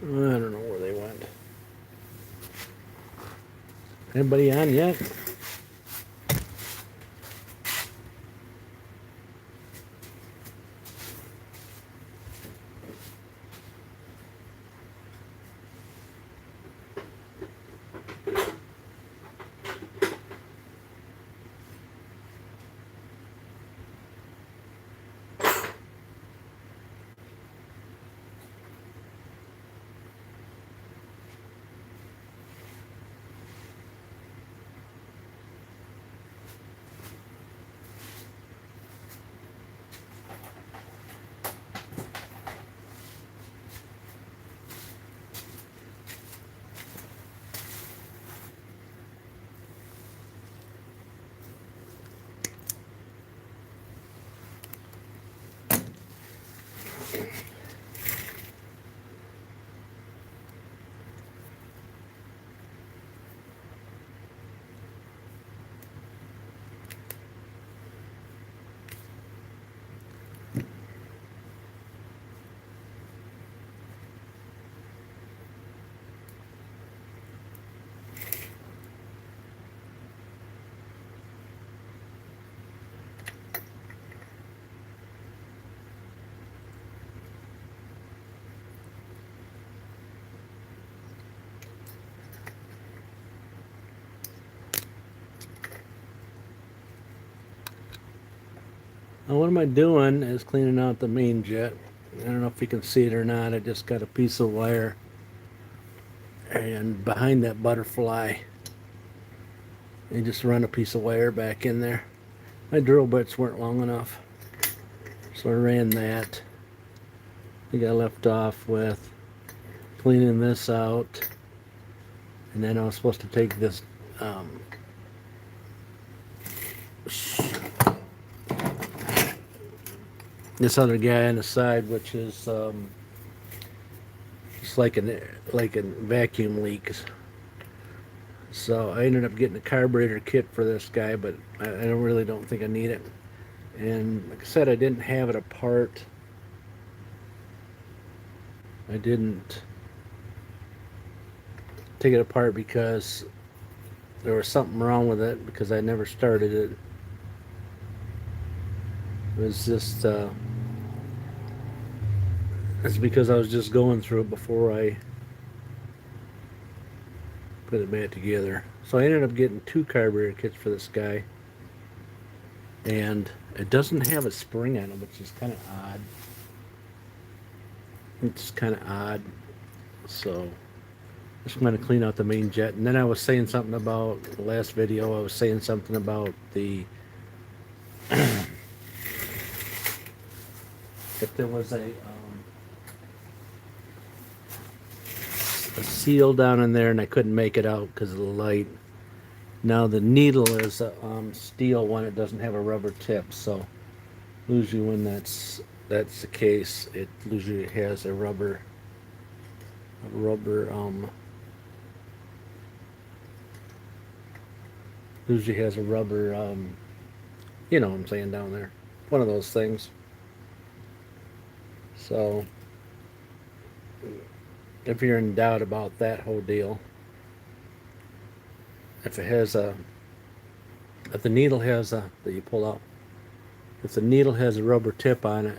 I don't know where they went. Anybody on yet? Now what am I doing is cleaning out the main jet. I don't know if you can see it or not. I just got a piece of wire, and behind that butterfly, I just run a piece of wire back in there. My drill bits weren't long enough, so I ran that. I think I left off with cleaning this out, and then I was supposed to take this this other guy on the side, which is it's like a vacuum leak. So I ended up getting a carburetor kit for this guy, but I really don't think I need it. And like I said, I didn't have it apart. I didn't take it apart because there was something wrong with it, because I never started it. It was just it's because I was just going through it before I put it back together. So I ended up getting 2 carburetor kits for this guy, and it doesn't have a spring on it, which is kind of odd. It's kind of odd. So just going to clean out the main jet. And then I was saying something about the last video. I was saying something about the if there was a seal down in there, and I couldn't make it out because of the light. Now the needle is a steel one. It doesn't have a rubber tip, so usually when that's the case, it usually has a rubber usually has a rubber you know what I'm saying, down there, one of those things. So if you're in doubt about that whole deal, if it has if the needle has that you pull out, if the needle has a rubber tip on it,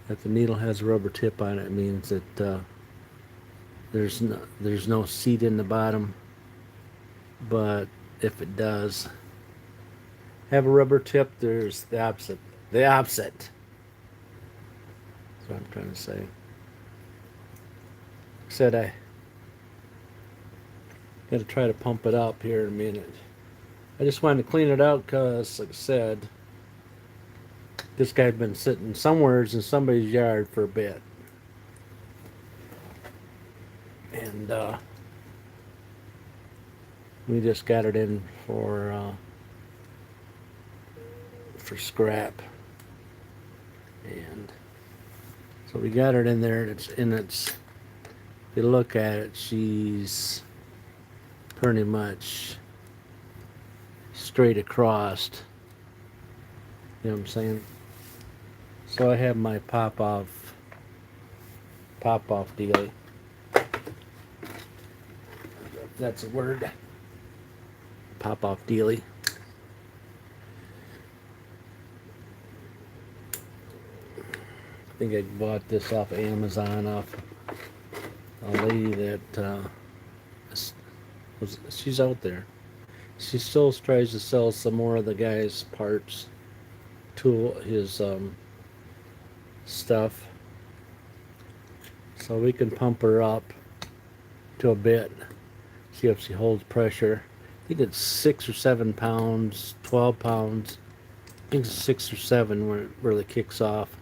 it means that there's no seat in the bottom. But if it does have a rubber tip, there's the opposite. That's what I'm trying to say. Said I got to try to pump it up here in a minute. I just wanted to clean it out because, like I said, this guy's been sitting somewheres in somebody's yard for a bit, and we just got it in for scrap, and so we got it in there. If you look at it, she's pretty much straight across. You know what I'm saying? So I have my pop-off pop-off dealie. That's a word. Pop-off dealie. I think I bought this off Amazon off a lady that she's out there. She still tries to sell some more of the guy's parts to his stuff, so we can pump her up to a bit, see if she holds pressure. I think it's 6 or 7 pounds, 12 pounds. I think it's 6 or 7 when it really kicks off.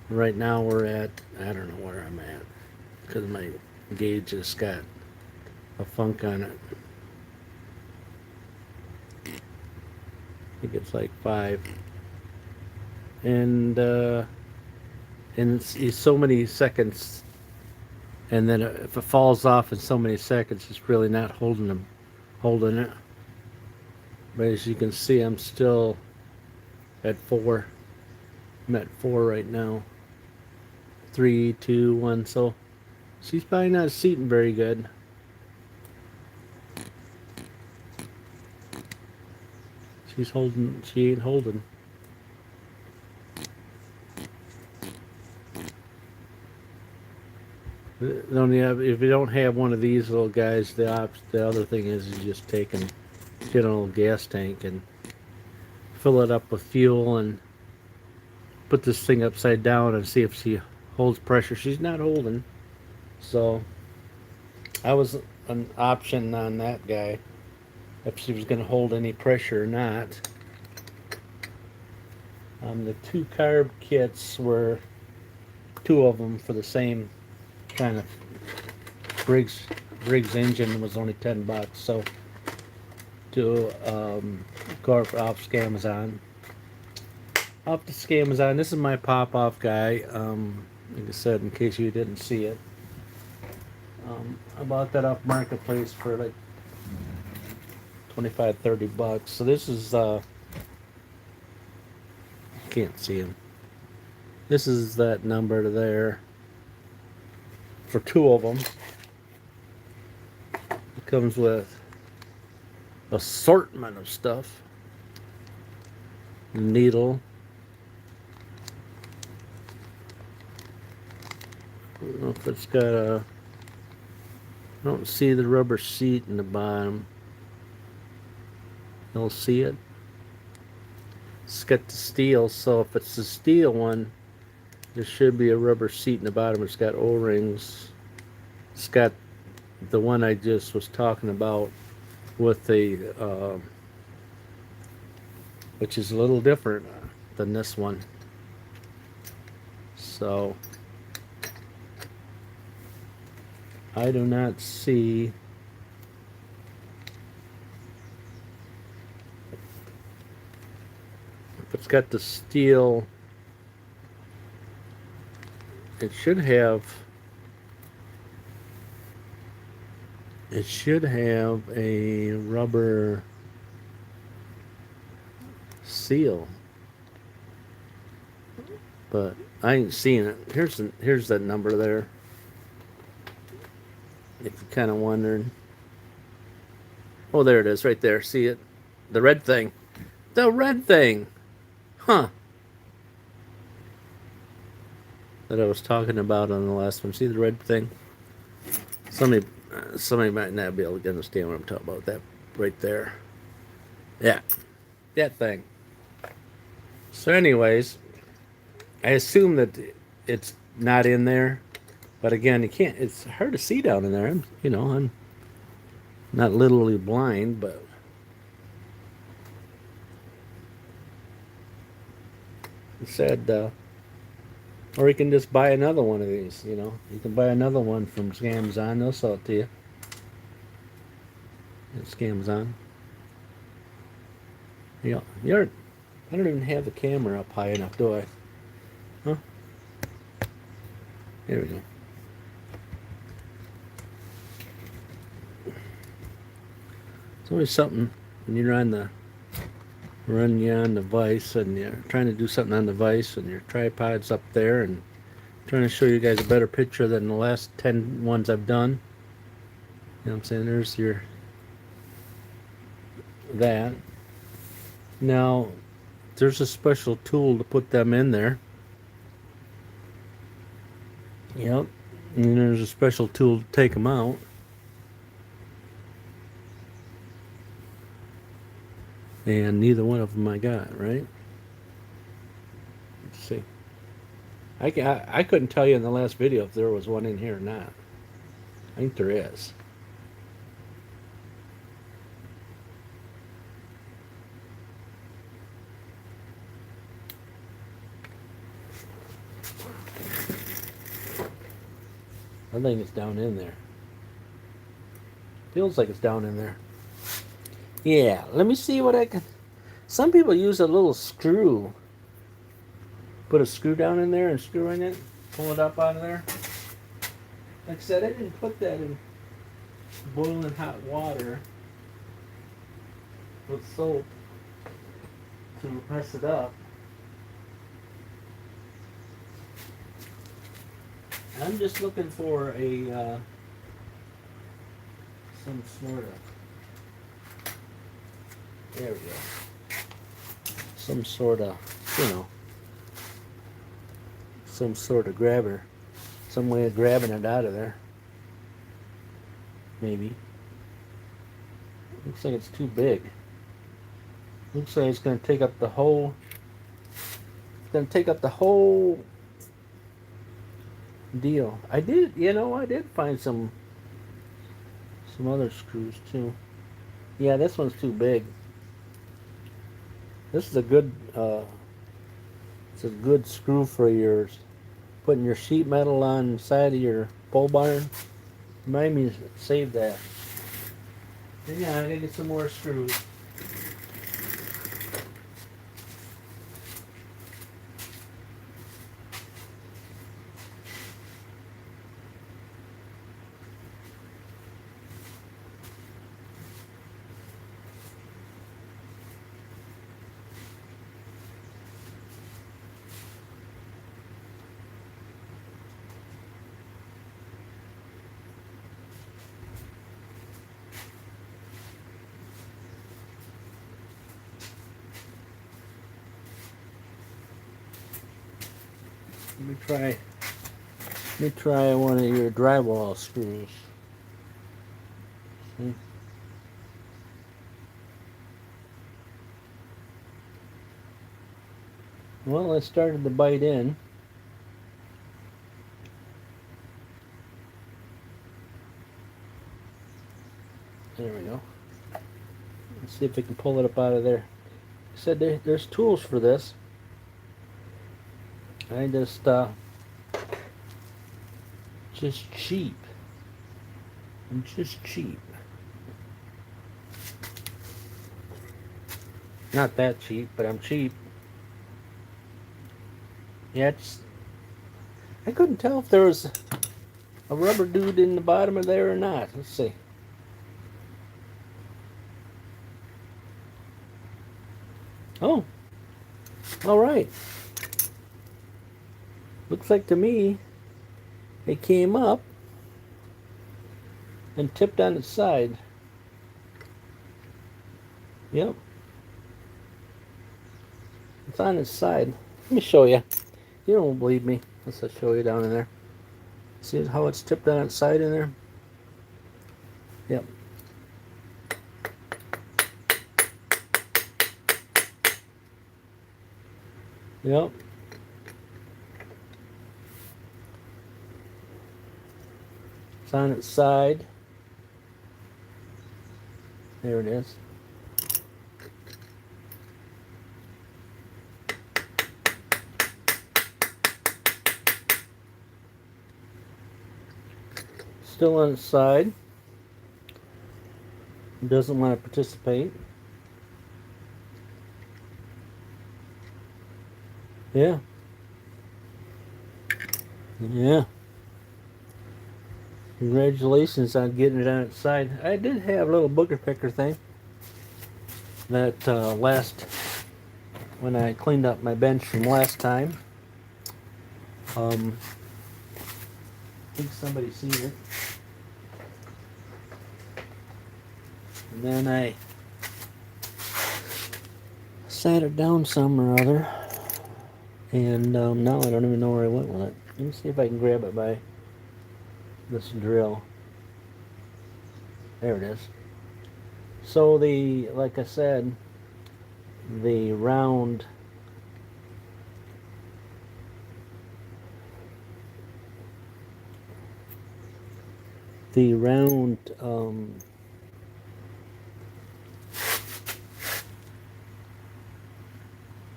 Right now we're at, I don't know where I'm at because my gauge has got a funk on it. I think it's like 5. And it's so many seconds, and then if it falls off in so many seconds, it's really not holding it. But as you can see, I'm still at 4. I'm at 4 right now. 3, 2, 1. So she's probably not seating very good. She's holding. She ain't holding. If you don't have one of these little guys, the other thing is you just take and get an old gas tank and fill it up with fuel and put this thing upside down and see if she holds pressure. She's not holding, so I was an option on that guy if she was going to hold any pressure or not. The 2 carb kits were 2 of them for the same kind of Briggs engine was only $10, so to go off Amazon. Off to Amazon. This is my pop-off guy. Like I said, in case you didn't see it, I bought that off Marketplace for like $25-30. So this is can't see him. This is that number there for 2 of them. It comes with assortment of stuff. Needle. I don't know if it's got a. I don't see the rubber seat in the bottom. You'll see it. It's got the steel, so if it's the steel one, there should be a rubber seat in the bottom. It's got O-rings. It's got the one I just was talking about with the, which is a little different than this one. So I do not see if it's got the steel. It should have a rubber seal, but I ain't seeing it. Here's that number there, if you're kind of wondering. Oh, there it is, right there. See it? The red thing. The red thing. Huh. That I was talking about on the last one. See the red thing? Somebody might not be able to understand what I'm talking about. That right there. Yeah. That thing. So anyways, I assume that it's not in there. But again, you can't. It's hard to see down in there. I'm not literally blind, but it said, or you can just buy another one of these. You can buy another one from Amazon. They'll sell it to you. It's Amazon. Yeah, I don't even have the camera up high enough, do I? Huh? There we go. It's always something when you're on the vise and you're trying to do something on the vise and your tripod's up there and Trying to show you guys a better picture than the last 10 ones I've done. You know what I'm saying? There's your that. Now, there's a special tool to put them in there. Yep. And there's a special tool to take them out. And neither one of them I got, right? Let's see. I couldn't tell you in the last video if there was one in here or not. I think there is. I think it's down in there. Feels like it's down in there. Yeah, let me see what I can... Some people use a little screw. Put a screw down in there and screw in it. Pull it up out of there. Like I said, I didn't put that in boiling hot water with soap to mess it up. I'm just looking for a some sort of, there we go, some sort of, you know, some sort of grabber, some way of grabbing it out of there. Maybe. Looks like it's too big. Looks like it's going to take up the whole, deal. I did, you know, I did find some other screws too. Yeah, this one's too big. This is a good, it's a good screw for your putting your sheet metal on the side of your pole barn. Remind me to save that. And yeah, I gotta get some more screws. Let me try one of your drywall screws. See? Well, it started to bite in. There we go. Let's see if we can pull it up out of there. I said there's tools for this. I just cheap. I'm just cheap. Not that cheap, but I'm cheap. Yeah, I couldn't tell if there was a rubber dude in the bottom of there or not. Let's see. Oh, all right. Looks like to me it came up and tipped on its side. Yep. It's on its side. Let me show you. You don't believe me. Let's show you down in there. See how it's tipped on its side in there? Yep. Yep. It's on its side. There it is. Still on its side. Doesn't want to participate. Yeah. Yeah. Congratulations on getting it on its side. I did have a little booger picker thing that when I cleaned up my bench from last time. think somebody's seen it. And then I sat it down some or other, and now I don't even know where I went with it. Let me see if I can grab it by this drill. There it is. So like I said, the round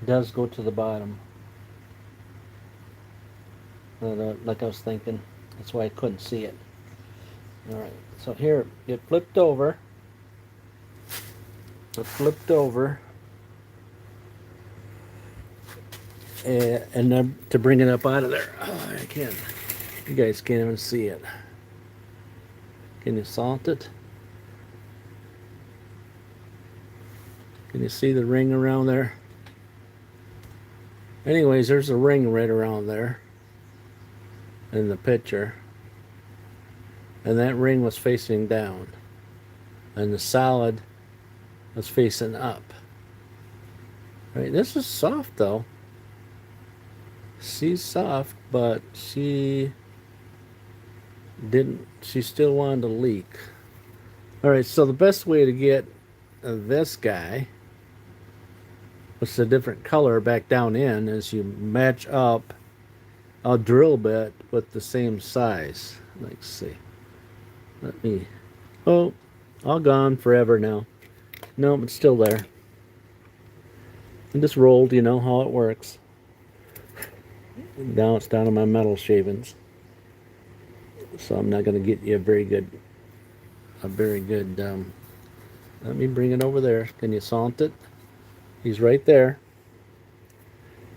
does go to the bottom. Like I was thinking. That's why I couldn't see it. Alright, so here, it flipped over. It flipped over. And then to bring it up out of there. Oh, I can't. You guys can't even see it. Can you salt it? Can you see the ring around there? Anyways, there's a ring right around there in the picture. And that ring was facing down. And the solid was facing up. Right, this is soft though. She's soft, but she still wanted to leak. Alright, so the best way to get this guy, which is a different color, back down in, is you match up a drill bit with the same size. Let's see. Oh, all gone forever now. No, it's still there. I just rolled, you know how it works. Now it's down to my metal shavings. So I'm not going to get you a very good, let me bring it over there. Can you salt it? He's right there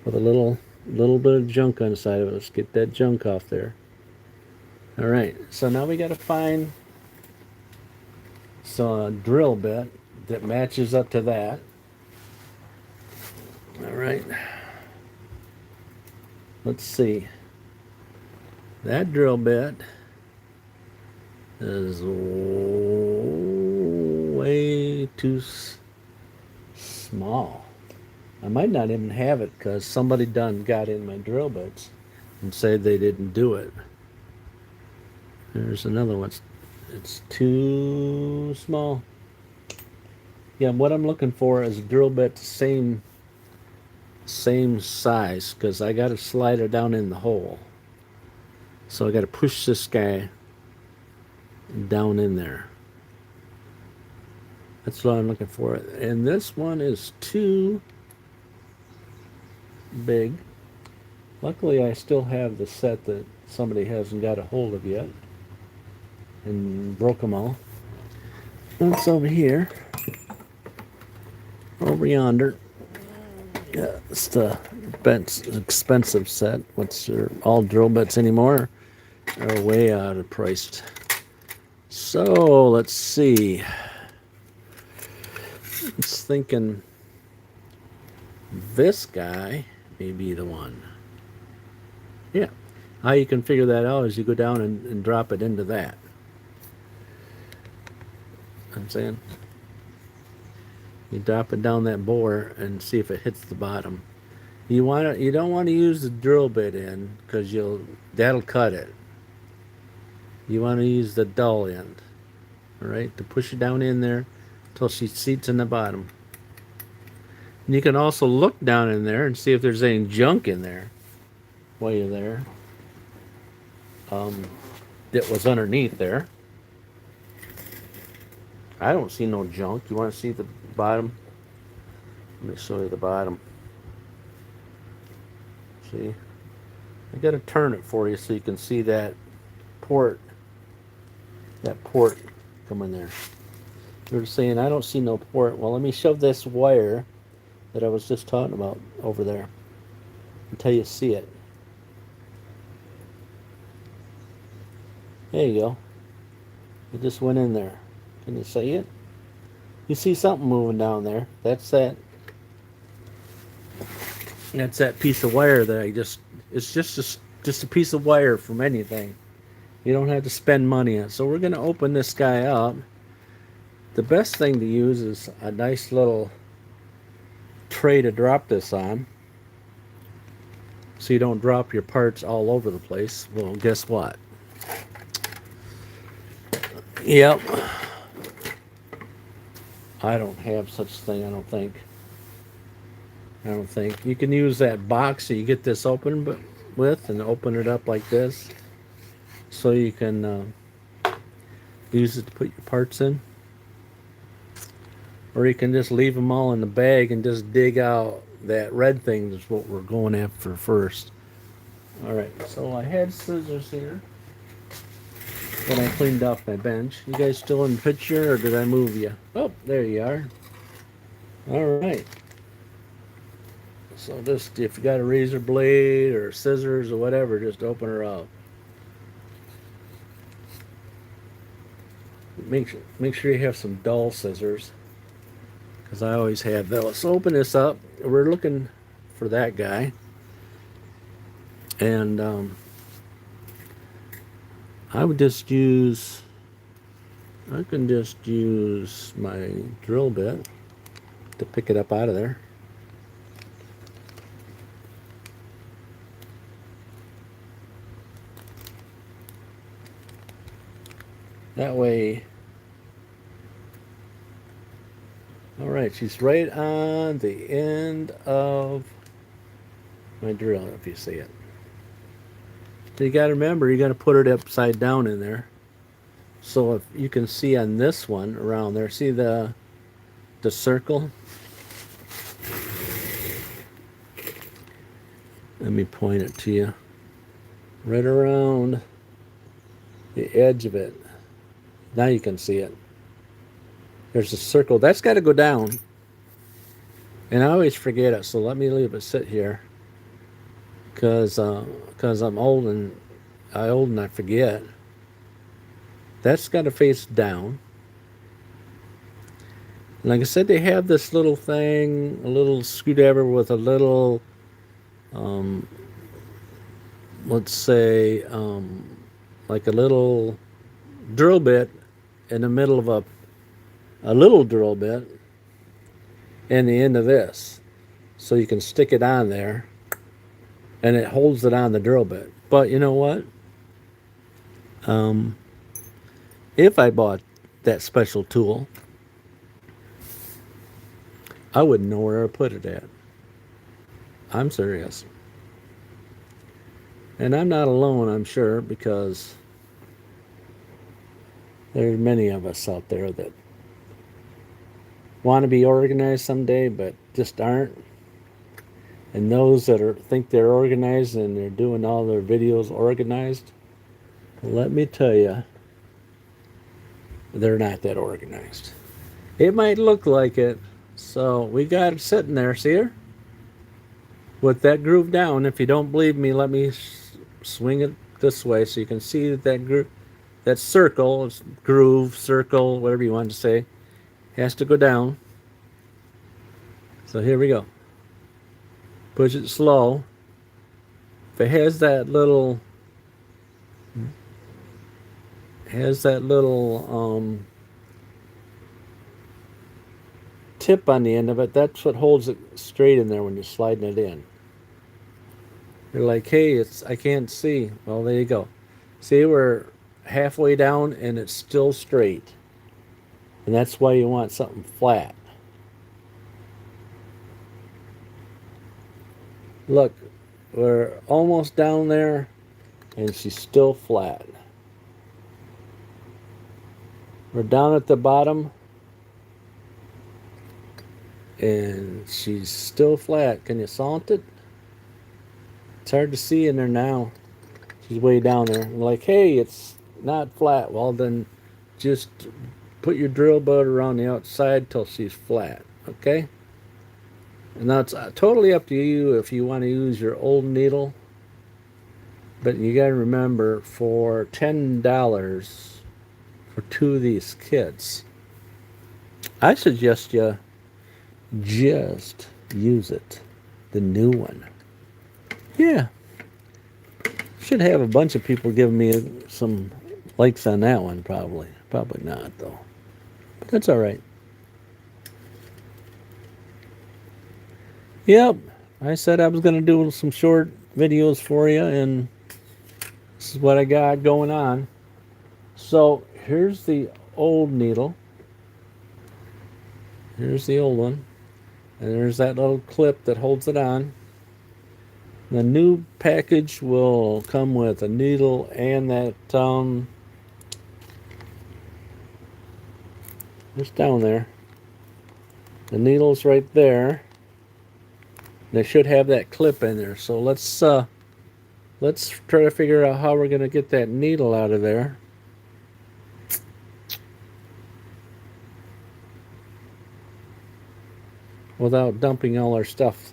with a little bit of junk on the side of it. Let's get that junk off there. All right, so now we got to find some drill bit that matches up to that. All right, let's see. That drill bit is way too small. I might not even have it because somebody done got in my drill bits and said they didn't do it. There's another one. It's too small. Yeah, what I'm looking for is a drill bit same size, because I got to slide it down in the hole. So I got to push this guy down in there. That's what I'm looking for. And this one is too big. Luckily, I still have the set that somebody hasn't got a hold of yet and broke them all. That's over here. Over yonder. Yeah, it's the expensive set. All drill bits anymore are way out of priced. So let's see. I was thinking this guy may be the one. Yeah. How you can figure that out is you go down and drop it into that. I'm saying you drop it down that bore and see if it hits the bottom. You don't want to use the drill bit in, because that'll cut it. You want to use the dull end, all right, to push it down in there until she seats in the bottom. And you can also look down in there and see if there's any junk in there while you're there. That was underneath there. I don't see no junk. You want to see the bottom? Let me show you the bottom. See? I got to turn it for you so you can see that port. That port coming there. You're saying I don't see no port. Well, let me shove this wire that I was just talking about over there until you see it. There you go. It just went in there. Can you see it? You see something moving down there. That's that piece of wire that it's just a piece of wire from anything. You don't have to spend money on it. So we're going to open this guy up. The best thing to use is a nice little tray to drop this on, so you don't drop your parts all over the place. Well, guess what? Yep. I don't have such a thing, I don't think. You can use that box that you get this open with and open it up like this, so you can use it to put your parts in. Or you can just leave them all in the bag and just dig out that red thing. Is what we're going after first. Alright, so I had scissors here when I cleaned off my bench. You guys still in the picture, or did I move you? Oh, there you are. Alright. So just, if you got a razor blade or scissors or whatever, just open her up. Make sure you have some dull scissors, because I always have those. So open this up. We're looking for that guy. And I can just use my drill bit to pick it up out of there. That way. All right, she's right on the end of my drill, if you see it. So you got to remember, you got to put it upside down in there. So if you can see on this one around there, see the circle? Let me point it to you. Right around the edge of it. Now you can see it. There's a circle. That's got to go down. And I always forget it, so let me leave it sit here. Because I'm old and I forget. That's got to face down. And like I said, they have this little thing, a little screwdriver with a little, let's say, like a little drill bit in the middle of a little drill bit and the end of this. So you can stick it on there and it holds it on the drill bit. But you know what? If I bought that special tool, I wouldn't know where to put it at. I'm serious. And I'm not alone, I'm sure, because there are many of us out there that want to be organized someday, but just aren't. And those that think they're organized and they're doing all their videos organized, let me tell you, they're not that organized. It might look like it. So we got it sitting there, see her? With that groove down. If you don't believe me, let me swing it this way so you can see that circle, groove, circle, whatever you want to say, has to go down. So here we go. Push it slow. If it has that little tip on the end of it, that's what holds it straight in there when you're sliding it in. You're like, hey, I can't see. Well, there you go. See, we're halfway down and it's still straight. And that's why you want something flat. Look, we're almost down there and she's still flat. We're down at the bottom and she's still flat. Can you salt it? It's hard to see in there now. She's way down there. I'm like, hey, it's not flat. Well, then just put your drill bit around the outside till she's flat, okay? And that's totally up to you if you want to use your old needle. But you got to remember, for $10 for 2 of these kits, I suggest you just use it. The new one. Yeah. Should have a bunch of people giving me some likes on that one, probably. Probably not, though. But that's all right. Yep, I said I was going to do some short videos for you, and this is what I got going on. So here's the old needle. Here's the old one. And there's that little clip that holds it on. The new package will come with a needle and that, it's down there. The needle's right there. They should have that clip in there. So let's try to figure out how we're going to get that needle out of there. Without dumping all our stuff.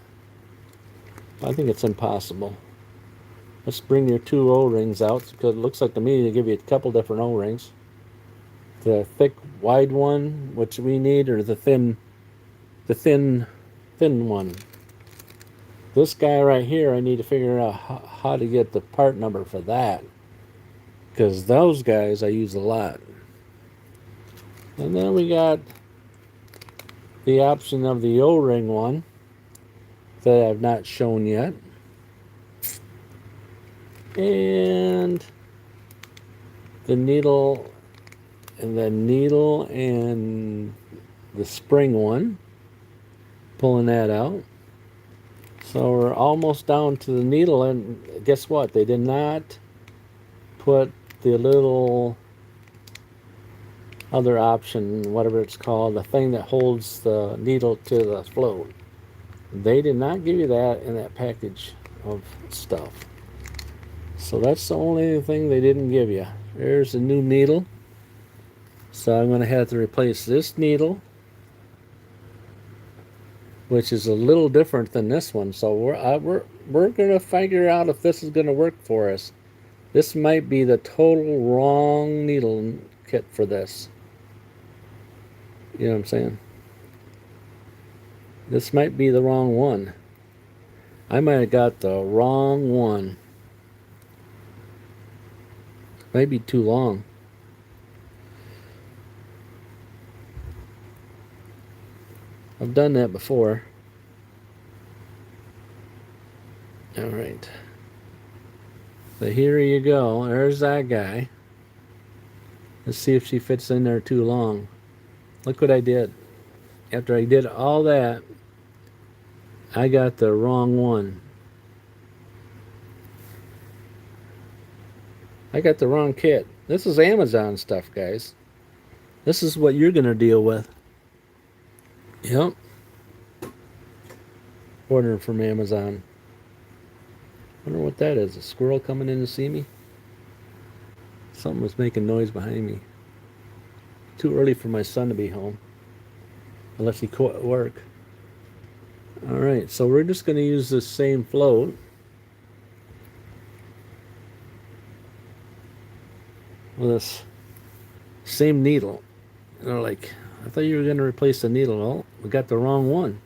I think it's impossible. Let's bring your two O-rings out, because it looks like to me they give you a couple different O-rings. The thick, wide one, which we need, or the thin one. This guy right here, I need to figure out how to get the part number for that, because those guys I use a lot. And then we got the option of the O-ring one that I've not shown yet. And the needle and the spring one. Pulling that out. So we're almost down to the needle, and guess what? They did not put the little other option, whatever it's called, the thing that holds the needle to the float. They did not give you that in that package of stuff. So that's the only thing they didn't give you. There's a new needle. So I'm going to have to replace this needle, which is a little different than this one. So we're going to figure out if this is going to work for us. This might be the total wrong needle kit for this. You know what I'm saying? This might be the wrong one. I might have got the wrong one. It might be too long. I've done that before. All right. So here you go. There's that guy. Let's see if she fits in there too long. Look what I did. After I did all that, I got the wrong one. I got the wrong kit. This is Amazon stuff, guys. This is what you're going to deal with. Yep. Ordering from Amazon. Wonder what that is. A squirrel coming in to see me? Something was making noise behind me. Too early for my son to be home. Unless he quit work. Alright, so we're just going to use this same float. With this same needle. And they're like, I thought you were going to replace the needle. Well, we got the wrong one.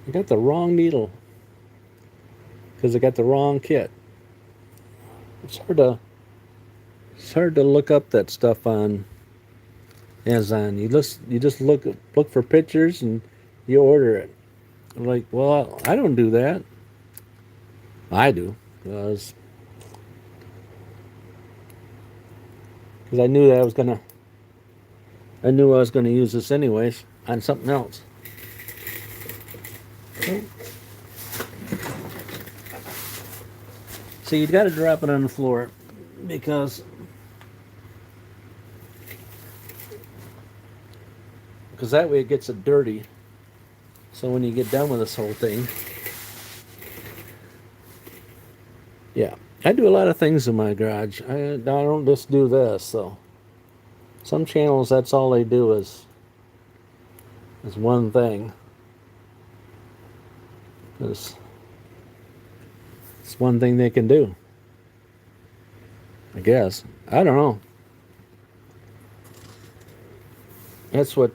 We got the wrong needle. Because I got the wrong kit. It's hard to look up that stuff on Amazon. You just look for pictures and you order it. I'm like, well, I don't do that. I do, because I knew that I was gonna use this anyways on something else. Okay. So you got to drop it on the floor, because that way it gets it dirty. So when you get done with this whole thing, yeah, I do a lot of things in my garage. I don't just do this. So some channels, that's all they do is one thing. It's one thing they can do, I guess. I don't know. That's why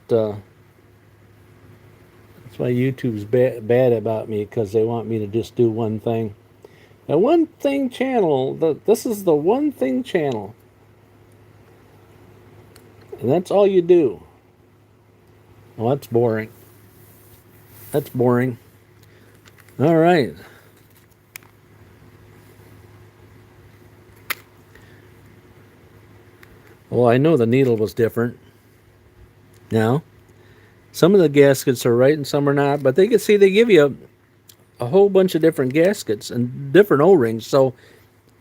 YouTube's bad about me, because they want me to just do one thing. A one thing channel. This is the one thing channel. And that's all you do. Well, that's boring. That's boring. All right. Well, I know the needle was different. Now, some of the gaskets are right and some are not, but they can see they give you a whole bunch of different gaskets and different O-rings. So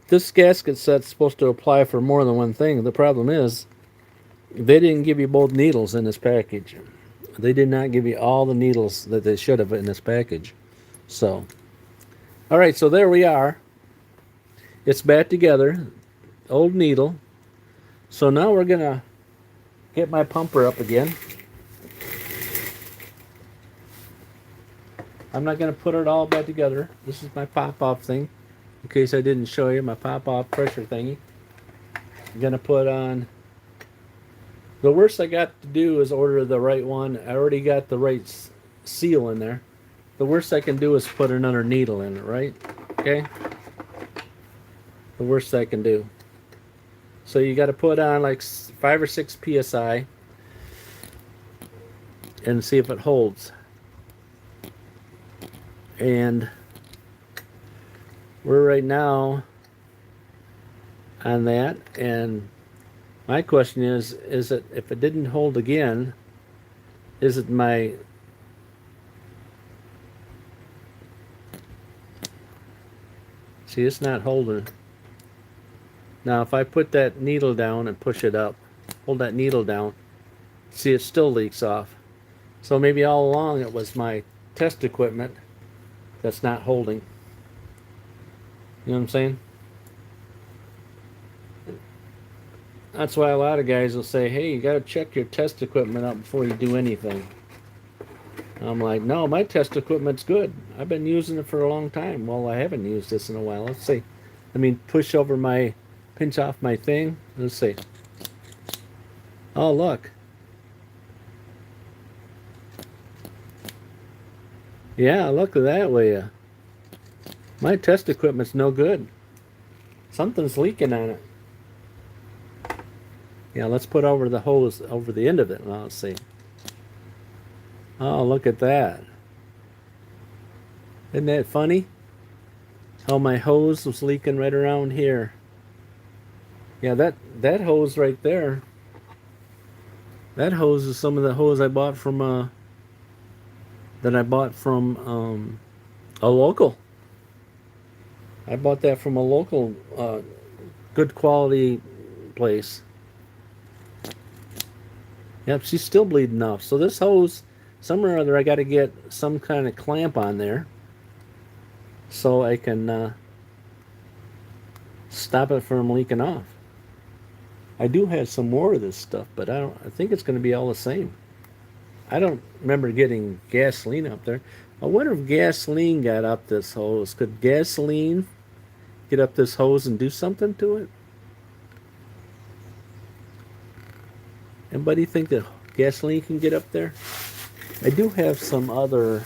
this gasket set's supposed to apply for more than one thing. The problem is they didn't give you both needles in this package. They did not give you all the needles that they should have in this package. So, all right, so there we are. It's back together, old needle. So now we're gonna get my pumper up again. I'm not gonna put it all back together. This is my pop-off thing. In case I didn't show you, my pop-off pressure thingy. I'm gonna put on. The worst I got to do is order the right one. I already got the right seal in there. The worst I can do is put another needle in it, right? Okay? The worst I can do. So you got to put on like 5 or 6 psi and see if it holds. And we're right now on that, and my question is it, if it didn't hold again, is it my see, it's not holding. Now if I put that needle down and push it up, hold that needle down, see, it still leaks off. So maybe all along it was my test equipment that's not holding. You know what I'm saying? That's why a lot of guys will say, hey, you got to check your test equipment out before you do anything. I'm like, no, my test equipment's good. I've been using it for a long time. Well, I haven't used this in a while. Let's see. Let me pinch off my thing. Let's see. Oh, look. Yeah, look at that, will ya? My test equipment's no good. Something's leaking on it. Yeah, let's put over the hose over the end of it. Now let's see. Oh, look at that. Isn't that funny? How my hose was leaking right around here. Yeah, that hose right there. That hose is some of the hose I bought from a local. I bought that from a local good quality place. Yep, she's still bleeding off. So this hose, somewhere or other, I got to get some kind of clamp on there so I can stop it from leaking off. I do have some more of this stuff, but I think it's going to be all the same. I don't remember getting gasoline up there. I wonder if gasoline got up this hose. Could gasoline get up this hose and do something to it? Anybody think that gasoline can get up there? I do have some other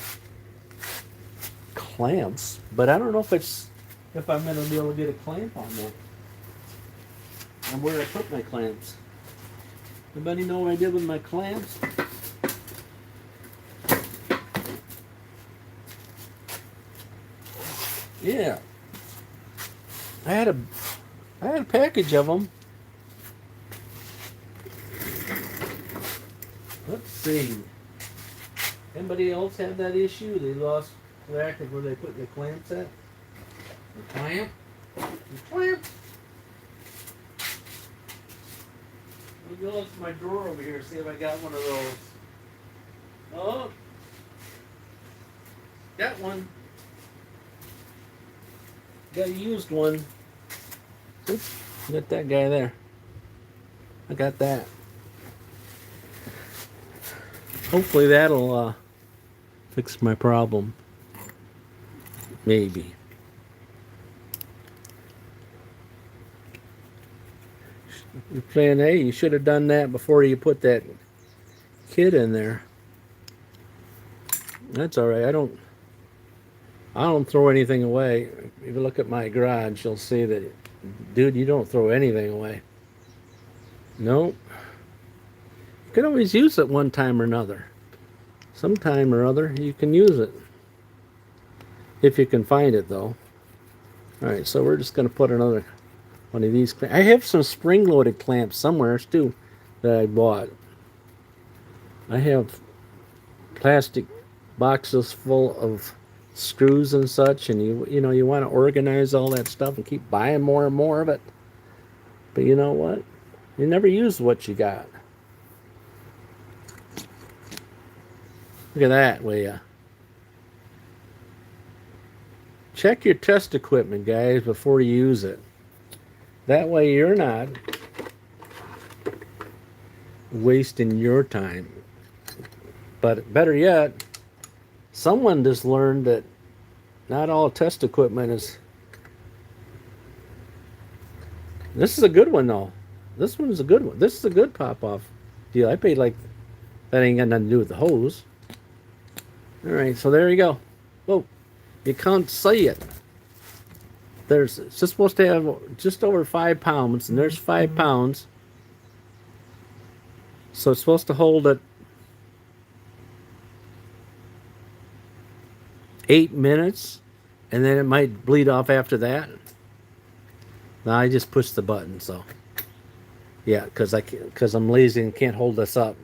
clamps, but I don't know if I'm going to be able to get a clamp on that. And where I put my clamps. Anybody know what I did with my clamps? Yeah. I had a package of them. Let's see. Anybody else have that issue? They lost track of where they put the clamps at? The clamp? The clamp? Let me go look to my drawer over here, see if I got one of those. Oh, got one. Got a used one. Oops, got that guy there. I got that. Hopefully that'll fix my problem. Maybe. You're saying, hey, you should have done that before you put that kit in there. That's all right. I don't throw anything away. If you look at my garage, you'll see that, dude, you don't throw anything away. Nope. You can always use it one time or another. Sometime or other, you can use it. If you can find it, though. Alright, so we're just going to put another one of these. I have some spring-loaded clamps somewhere, too, that I bought. I have plastic boxes full of screws and such, and you know you want to organize all that stuff and keep buying more and more of it. But you know what? You never use what you got. Look at that, will ya? Check your test equipment, guys, before you use it. That way you're not wasting your time. But better yet, someone just learned that not all test equipment is... This is a good one, though. This one's a good one. This is a good pop-off deal. I paid like... That ain't got nothing to do with the hose. Alright, so there you go. Whoa. You can't see it. It's just supposed to have just over 5 pounds, and there's 5 pounds. So it's supposed to hold it 8 minutes, and then it might bleed off after that. Now I just pushed the button, so yeah, because I'm lazy and can't hold this up.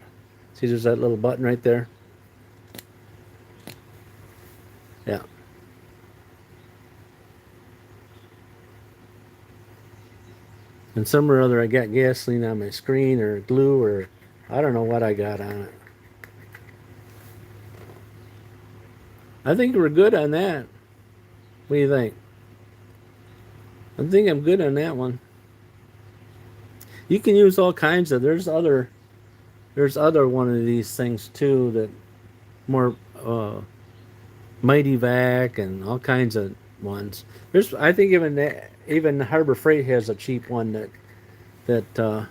See, there's that little button right there. Yeah. And some or other I got gasoline on my screen or glue or I don't know what I got on it. I think we're good on that. What do you think? I think I'm good on that one. You can use all kinds of, there's other one of these things too that more Mighty Vac and all kinds of ones. I think even Harbor Freight has a cheap one that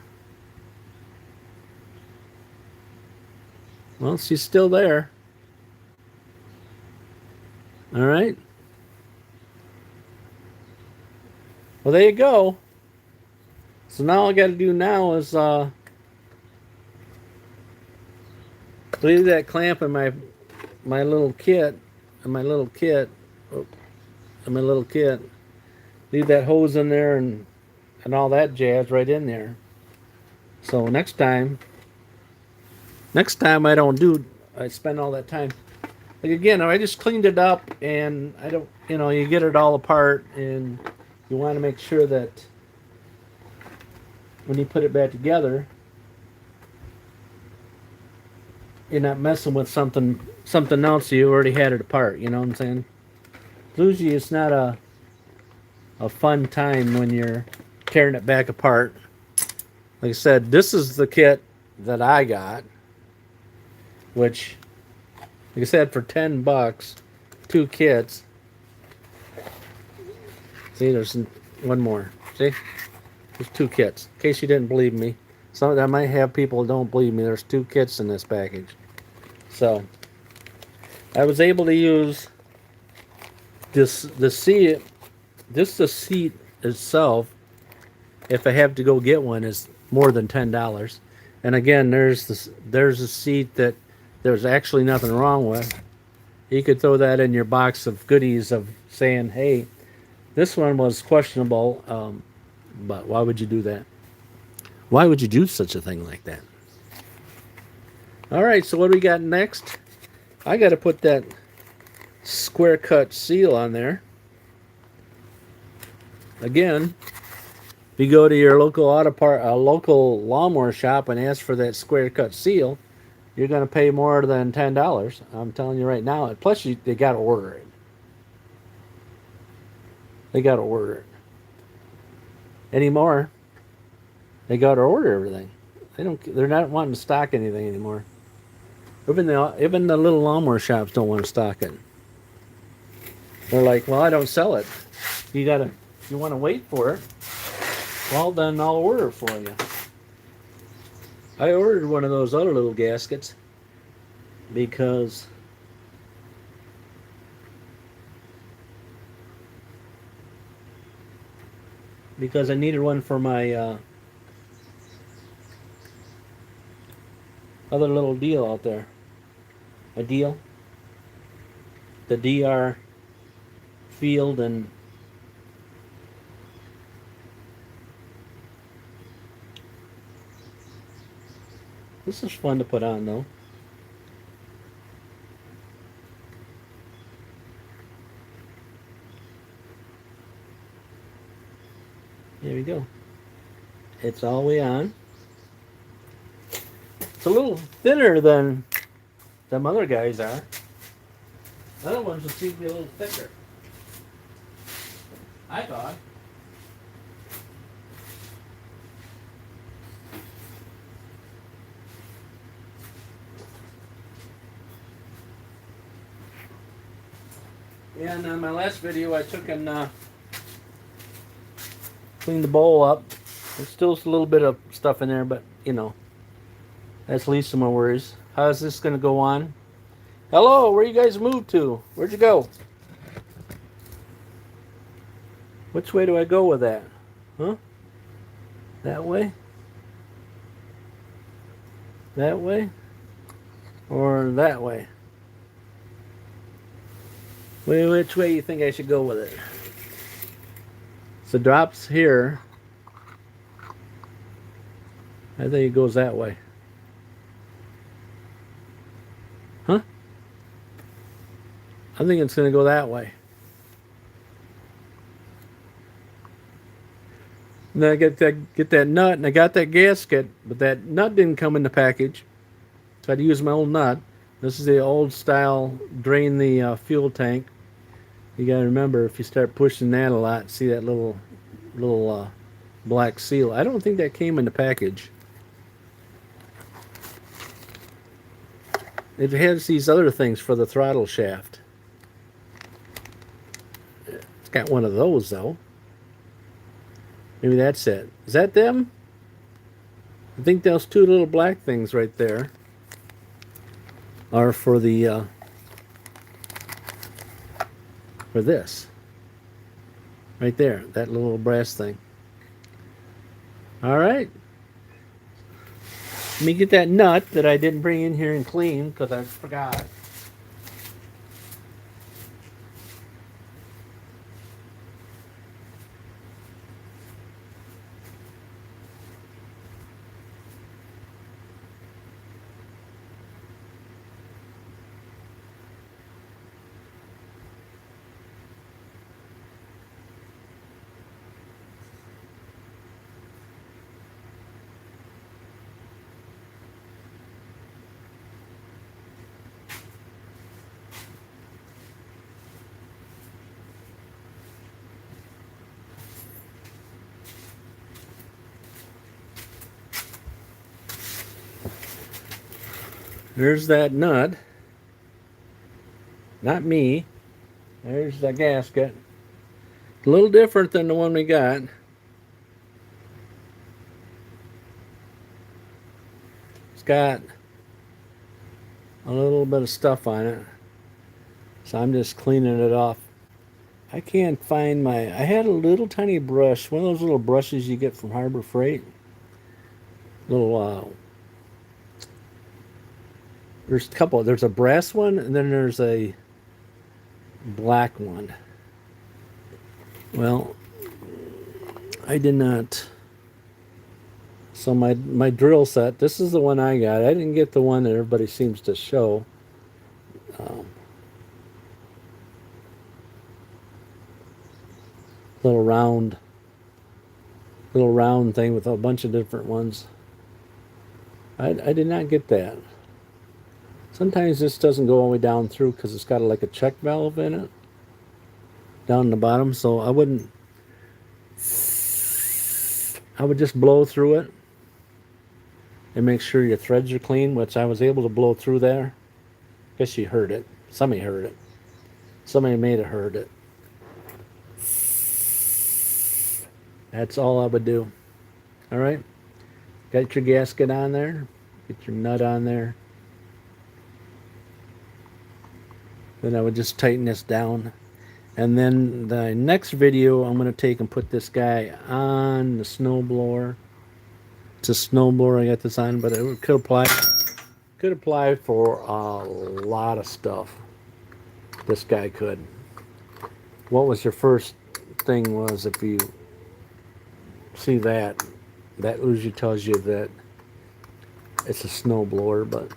well, she's still there. All right. Well, there you go. So now all I got to do now is leave that clamp in my little kit, leave that hose in there and all that jazz right in there. So next time I spend all that time. Like again, I just cleaned it up and I don't, you get it all apart and you want to make sure that when you put it back together, you're not messing with something else you already had it apart. You know what I'm saying? Usually it's not a fun time when you're tearing it back apart. Like I said, this is the kit that I got, which, like I said, for $10, 2 kits. See, there's one more. See, there's 2 kits. In case you didn't believe me, I might have people who don't believe me. There's 2 kits in this package. So I was able to use the seat itself. If I have to go get one, is more than $10. And again, there's a seat that there's actually nothing wrong with. You could throw that in your box of goodies of saying, hey, this one was questionable, but why would you do that? Why would you do such a thing like that? All right, so what do we got next? I got to put that square cut seal on there. Again, if you go to your local local lawnmower shop and ask for that square cut seal, you're going to pay more than $10. I'm telling you right now. Plus, they got to order it. They got to order it. Anymore, they got to order everything. They're not wanting to stock anything anymore. Even the little lawnmower shops don't want to stock it. They're like, well, I don't sell it. You want to wait for it. Well, then I'll order it for you. I ordered one of those other little gaskets because because I needed one for my other little deal out there. A deal? The DR field, and this is fun to put on though. There we go. It's all the way on. It's a little thinner than them other guys are. Other ones would seem to be a little thicker, I thought. And on my last video, I took and cleaned the bowl up. There's still a little bit of stuff in there, but you know, that's least of my worries. How's this going to go on? Hello, where you guys moved to? Where'd you go? Which way do I go with that? Huh? That way? That way? Or that way? Which way you think I should go with it? So drops here. I think it goes that way. Huh? I think it's going to go that way. And then I get that nut, and I got that gasket, but that nut didn't come in the package. So I had to use my old nut. This is the old style drain the fuel tank. You got to remember, if you start pushing that a lot, see that little black seal. I don't think that came in the package. It has these other things for the throttle shaft. It's got one of those though. Maybe that's it. Is that them? I think those two little black things right there are for the for this. Right there, that little brass thing. All right. Let me get that nut that I didn't bring in here and clean because I forgot. There's that nut. Not me. There's the gasket. A little different than the one we got. It's got a little bit of stuff on it. So I'm just cleaning it off. I can't find my... I had a little tiny brush. One of those little brushes you get from Harbor Freight. Little... there's a couple. There's a brass one, and then there's a black one. Well, I did not. So my drill set, this is the one I got. I didn't get the one that everybody seems to show. Little round thing with a bunch of different ones. I did not get that. Sometimes this doesn't go all the way down through because it's got like a check valve in it down in the bottom. So I would just blow through it and make sure your threads are clean, which I was able to blow through there. Guess you heard it. Somebody heard it. Somebody may have heard it. That's all I would do. All right. Got your gasket on there. Get your nut on there. Then I would just tighten this down. And then the next video, I'm going to take and put this guy on the snowblower. It's a snowblower I got this on, but it could apply for a lot of stuff. This guy could. What was your first thing was if you see that usually tells you that it's a snowblower, but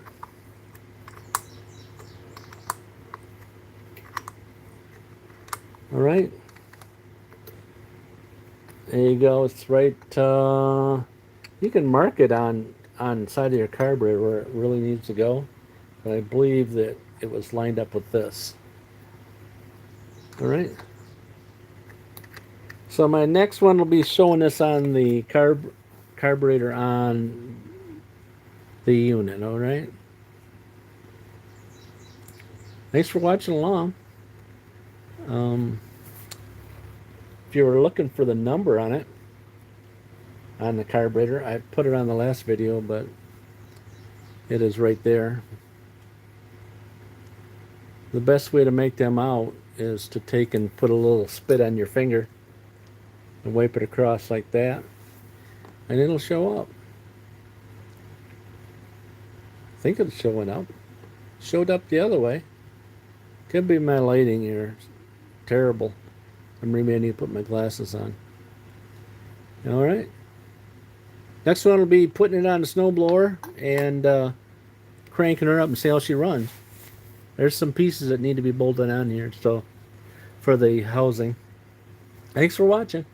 all right. There you go. It's right. You can mark it on the side of your carburetor where it really needs to go. But I believe that it was lined up with this. All right. So my next one will be showing this on the carburetor on the unit. All right. Thanks for watching along. If you were looking for the number on it, on the carburetor, I put it on the last video, but it is right there. The best way to make them out is to take and put a little spit on your finger and wipe it across like that, and it'll show up. I think it's showing up. Showed up the other way. Could be my lighting here. It's terrible. Maybe I need to put my glasses on. All right. Next one will be putting it on the snowblower and cranking her up and see how she runs. There's some pieces that need to be bolted on here, so for the housing. Thanks for watching.